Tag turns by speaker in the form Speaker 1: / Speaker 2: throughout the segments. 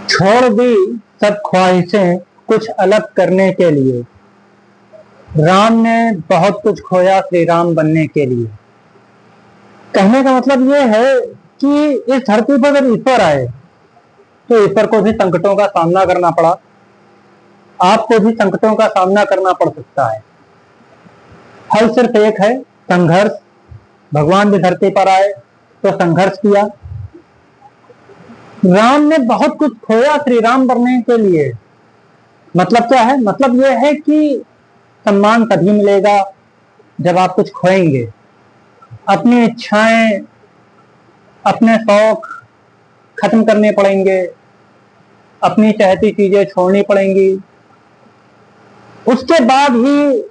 Speaker 1: छोड़ दी सब ख्वाहिशें कुछ अलग करने के लिए। राम ने बहुत कुछ खोया श्री राम बनने के लिए। कहने का मतलब ये है कि इस धरती पर जब ईश्वर आए तो ईश्वर को भी संकटों का सामना करना पड़ा, आपको भी संकटों का सामना करना पड़ सकता है। हल सिर्फ एक है, संघर्ष। भगवान भी धरती पर आए तो संघर्ष किया। राम ने बहुत कुछ खोया श्री राम बनने के लिए। मतलब क्या है? मतलब यह है कि सम्मान तभी मिलेगा जब आप कुछ खोएंगे। अपनी इच्छाएं, अपने शौक खत्म करने पड़ेंगे, अपनी चाहती चीजें छोड़नी पड़ेंगी। उसके बाद ही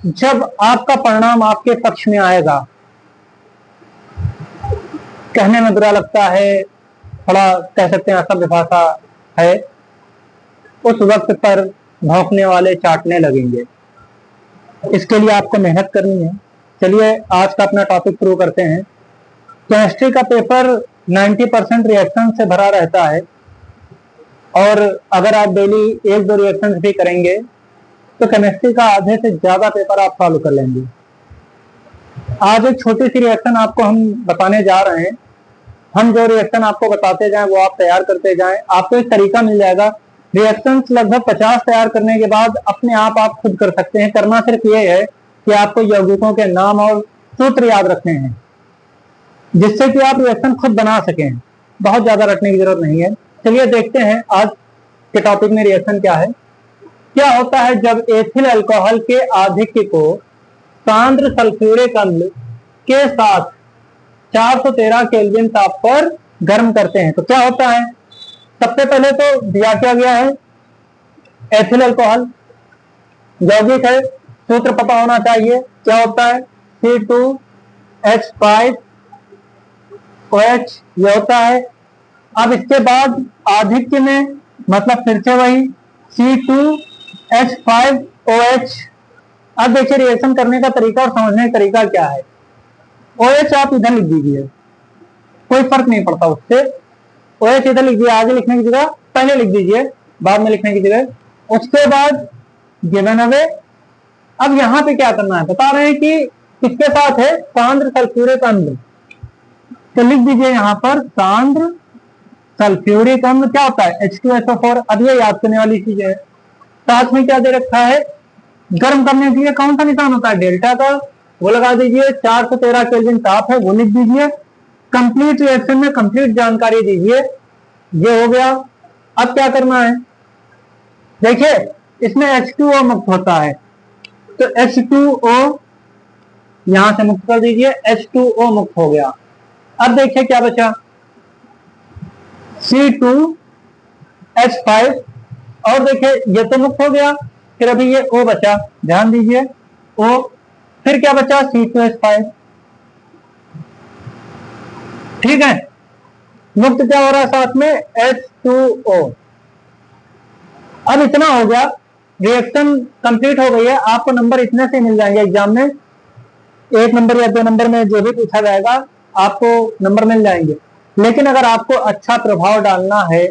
Speaker 1: जब आपका परिणाम आपके पक्ष में आएगा। कहने में बुरा लगता है, थोड़ा कह सकते हैं असभ्य भाषा है, उस वक्त पर भौंकने वाले चाटने लगेंगे। इसके लिए आपको मेहनत करनी है। चलिए आज का अपना टॉपिक शुरू करते हैं। केमिस्ट्री का पेपर 90% रिएक्शन से भरा रहता है और अगर आप डेली 1-2 रिएक्शन भी करेंगे तो केमिस्ट्री का आधे से ज्यादा पेपर आप सॉल्व कर लेंगे। आज एक छोटी सी रिएक्शन आपको हम बताने जा रहे हैं। हम जो रिएक्शन आपको बताते जाएं वो आप तैयार करते जाएं। आपको एक तरीका मिल जाएगा। रिएक्शंस लगभग 50 तैयार करने के बाद अपने आप खुद कर सकते हैं। करना सिर्फ ये है कि आपको यौगिकों के नाम और सूत्र याद रखने हैं जिससे कि आप रिएक्शन खुद बना सकें। बहुत ज्यादा रटने की जरूरत नहीं है। चलिए देखते हैं आज के टॉपिक में रिएक्शन क्या है। क्या होता है जब एथिल अल्कोहल के आधिक्य को सांद्र सल्फ्यूरिक अम्ल के साथ 413 केल्विन ताप पर गर्म करते हैं तो क्या होता है? सबसे पहले तो दिया क्या गया है, एथिल अल्कोहल यौगिक है, सूत्र पता होना चाहिए। क्या होता है? C2H5OH ये होता है। अब इसके बाद आधिक्य में मतलब फिर से वही C2H5OH। अब देखिए रिएक्शन करने का तरीका और समझने का तरीका क्या है। OH आप इधर लिख दीजिए, कोई फर्क नहीं पड़ता उससे। OH इधर लिख दिया, आगे लिखने की जगह पहले लिख दीजिए, बाद में लिखने की जगह। उसके बाद गिवन अवे। अब यहाँ पे क्या करना है बता रहे हैं कि इसके साथ है सांद्र सल्फ्यूरिक अम्ल, तो लिख दीजिए यहाँ पर सांद्र सल्फ्यूरिक अम्ल क्या होता है? H2SO4। अब ये याद करने वाली चीज है। साथ में क्या दे रखा है? गर्म करने के लिए कौन सा निशान होता है? डेल्टा का, वो लगा दीजिए। 413 केल्विन ताप है, वो लिख दीजिए। कंप्लीट रिएक्शन में कंप्लीट जानकारी दीजिए। ये हो गया। अब क्या करना है? देखिए इसमें H2O मुक्त होता है तो H2O यहां से मुक्त कर दीजिए। H2O मुक्त हो गया। अब देखिए क्या बचा? C2H5 और देखिए ये तो मुक्त हो गया। फिर अभी ये O बचा, ध्यान दीजिए O। फिर क्या बचा? C2H5। ठीक है, मुक्त क्या हो रहा है साथ में? H2O। अब इतना हो गया, रिएक्शन कंप्लीट हो गई है। आपको नंबर इतने से मिल जाएंगे एग्जाम में। 1 नंबर या 2 नंबर में जो भी पूछा जाएगा आपको नंबर मिल जाएंगे। लेकिन अगर आपको अच्छा प्रभाव डालना है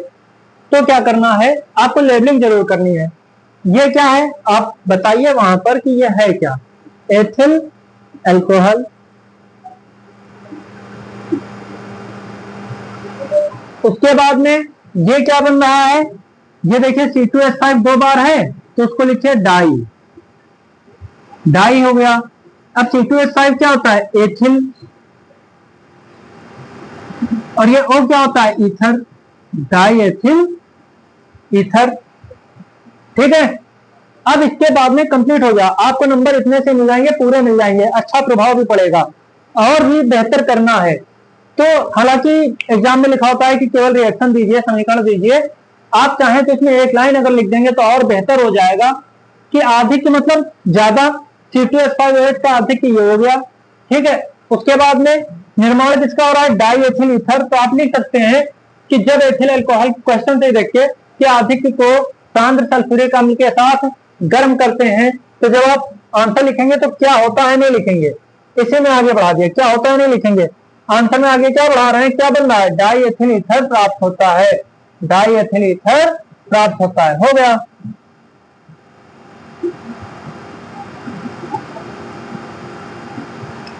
Speaker 1: तो क्या करना है? आपको लेबलिंग जरूर करनी है। ये क्या है आप बताइए वहां पर कि ये है क्या? Ethyl alcohol. उसके बाद में ये क्या बन रहा है? ये देखिए C2H5 2 बार है तो उसको लिखिए डाई। डाई हो गया। अब C2H5 क्या होता है? एथिल। और ये O क्या होता है? ईथर। Die ethyl ether. ठीक है, अब इसके बाद में कंप्लीट हो गया। आपको नंबर इतने से मिल जाएंगे, पूरे मिल जाएंगे। अच्छा प्रभाव भी पड़ेगा और भी बेहतर करना है तो हालांकि एग्जाम में लिखा होता है कि केवल रिएक्शन दीजिए, समीकरण दीजिए। आप चाहें तो इसमें एक लाइन अगर लिख देंगे तो और बेहतर हो जाएगा कि आधिक्य मतलब ज्यादा। C2H5OH का आधिक्य ये हो गया। ठीक है, उसके बाद में निर्माण किसका हो रहा है? Die ethyl ether. तो आप लिख सकते हैं कि जब एथिल अल्कोहल क्वेश्चन से देखिए कि आधिक्य को सांद्र सल्फ्यूरिक अम्ल के साथ गर्म करते हैं तो जब आप आंसर लिखेंगे तो क्या होता है नहीं लिखेंगे, इसे में आगे बढ़ा दिया। क्या होता है नहीं लिखेंगे, आंसर में आगे क्या बढ़ा रहे हैं? क्या बन रहा है? डाई एथिल ईथर प्राप्त होता है। डाई एथिल ईथर प्राप्त होता है। हो गया।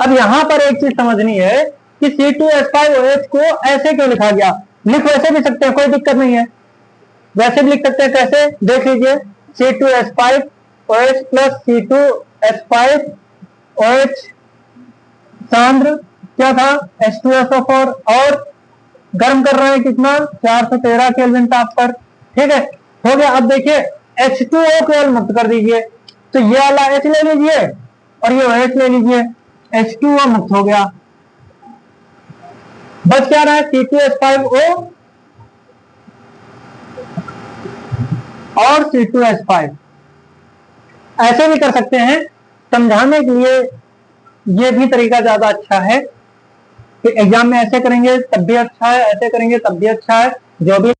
Speaker 1: अब यहां पर एक चीज समझनी है कि C2H5OH को ऐसे क्यों लिखा गया। लिख वैसे भी सकते हैं, कोई दिक्कत नहीं है, वैसे भी लिख सकते हैं। कैसे, देख लीजिए, C2H5OH प्लस C2H5OH सांद्र क्या था, H2SO4, और गर्म कर रहे हैं कितना, 413 केल्विन ताप पर। ठीक है, हो गया। अब देखिए H2O केवल मुक्त कर दीजिए, तो ये वाला H ले लीजिए और ये OH ले लीजिए, H2O मुक्त हो गया। बस क्या रहा है, C2H5O और C2H5। ऐसे भी कर सकते हैं, समझाने के लिए ये भी तरीका ज्यादा अच्छा है कि एग्जाम में ऐसे करेंगे तब भी अच्छा है, ऐसे करेंगे तब भी अच्छा है, जो भी